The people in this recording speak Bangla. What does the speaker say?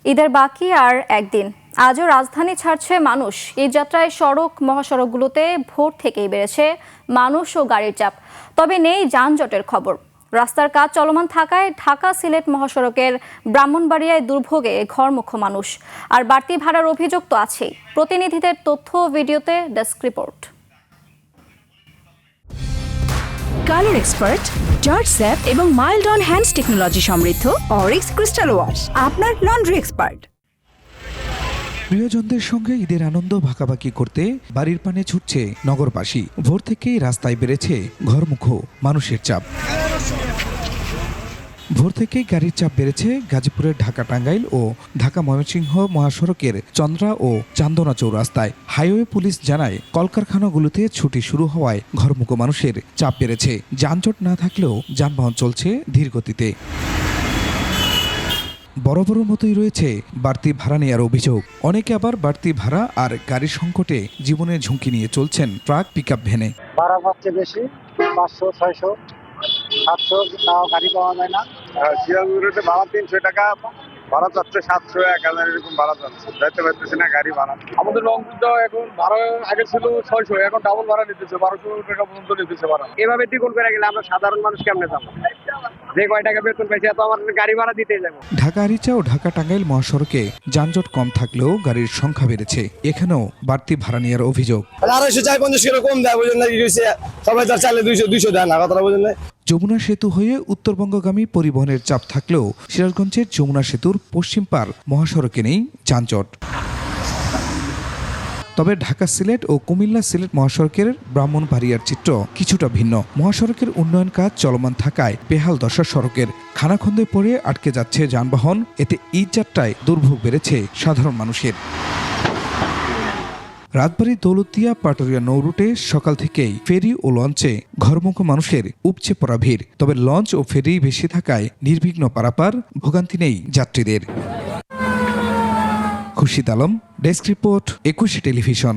ঈদের বাকি আর একদিন। আজও রাজধানী ছাড়ছে মানুষ। এই যাত্রায় সড়ক মহাসড়কগুলোতে ভোর থেকেই বেড়েছে মানুষ ও গাড়ির চাপ। তবে নেই যানজটের খবর। রাস্তার কাজ চলমান থাকায় ঢাকা সিলেট মহাসড়কের ব্রাহ্মণবাড়িয়ায় দুর্ভোগে ঘরমুখো মানুষ। আর বাড়তি ভাড়ার অভিযোগ তো আছেই। প্রতিনিধিদের তথ্য ও ভিডিওতে desk report. Colour expert, George sap এবং মাইল্ড অন হ্যান্ডস টেকনোলজি সমৃদ্ধ অরিক্স ক্রিস্টাল ওয়াশ আপনার লন্ড্রি এক্সপার্ট। প্রিয়জনদের সঙ্গে ঈদের আনন্দ ভাগাভাগি করতে বাড়ির পানে ছুটছে নগরবাসী। ভোর থেকেই রাস্তায় বেড়েছে ঘরমুখো মানুষের চাপ। ভোর থেকেই গাড়ির চাপ বেড়েছে গাজীপুরের ঢাকা টাঙ্গাইল ও ঢাকা ময়মনসিংহ মহাসড়কের চন্দ্রা ও চান্দনা চৌরাস্তায়। হাইওয়ে পুলিশ জানায়, কলকারখানাগুলোতে ছুটি শুরু হওয়ায় ঘরমুখো মানুষের চাপ বেড়েছে। যানজট না থাকলেও যানবাহন চলছে ধীর গতিতে। বড় বড় মতোই রয়েছে বাড়তি ভাড়া নেওয়ার অভিযোগ। অনেকে আবার বাড়তি ভাড়া আর গাড়ির সংকটে জীবনের ঝুঁকি নিয়ে চলছেন ট্রাক পিকআপ ভ্যানে। ভাড়া পাচ্ছে বেশি, 500, 600, 700, তাও গাড়ি পাওয়া যায় না। সিরাজগঞ্জে ভাড়া 300 টাকা, ভাড়া যাচ্ছে 700, 1000 এরকম ভাড়া যাচ্ছে। যাইতে পারতেছি না গাড়ি ভাড়া। আমাদের লং রুটটা এখন ভাড়া আগে ছিল 600, এখন ডাবল ভাড়া নিতেছে, 1200 টাকা পর্যন্ত নিতেছে ভাড়া। এভাবে দ্বিগুণ করে গেলে আমরা সাধারণ মানুষ কেমনে যাবো? যে কয় টাকা বেতন পাইছি এত আমার গাড়ি ভাড়া দিতে যাবো। ঢাকা আরিচা ও ঢাকা টাঙ্গাইল মহাসড়কে যানজট কম থাকলেও গাড়ির সংখ্যা বেড়েছে। এখানেও বাড়তি ভাড়া নেওয়ার অভিযোগ। 250, 450 কিলো কম দেয়, বুঝলেন না? কি হয়েছে, সবাই তার চাইলে 200 দেয় না, কথাটা বুঝলেন না? যমুনা সেতু হয়ে উত্তরবঙ্গগামী পরিবহনের চাপ থাকলেও সিরাজগঞ্জের যমুনা সেতুর পশ্চিম পার মহাসড়কে নেই যানজট। তবে ঢাকা সিলেট ও কুমিল্লা সিলেট মহাসড়কের ব্রাহ্মণবাড়িয়ার চিত্র কিছুটা ভিন্ন। মহাসড়কের উন্নয়ন কাজ চলমান থাকায় বেহাল দশা সড়কের। খানাখন্দে পড়ে আটকে যাচ্ছে যানবাহন। এতে ঈদ যাত্রায় দুর্ভোগ বেড়েছে সাধারণ মানুষের। রাজবাড়ী দৌলতদিয়া পাটুরিয়া নৌ রুটে সকাল থেকেই ফেরি ও লঞ্চে ঘরমুখো মানুষের উপচে পড়া ভিড়। তবে লঞ্চ ও ফেরি বেশি থাকায় নির্বিঘ্ন পারাপার, ভোগান্তি নেই যাত্রীদের। Khurshid Alam, desk report, 21 television.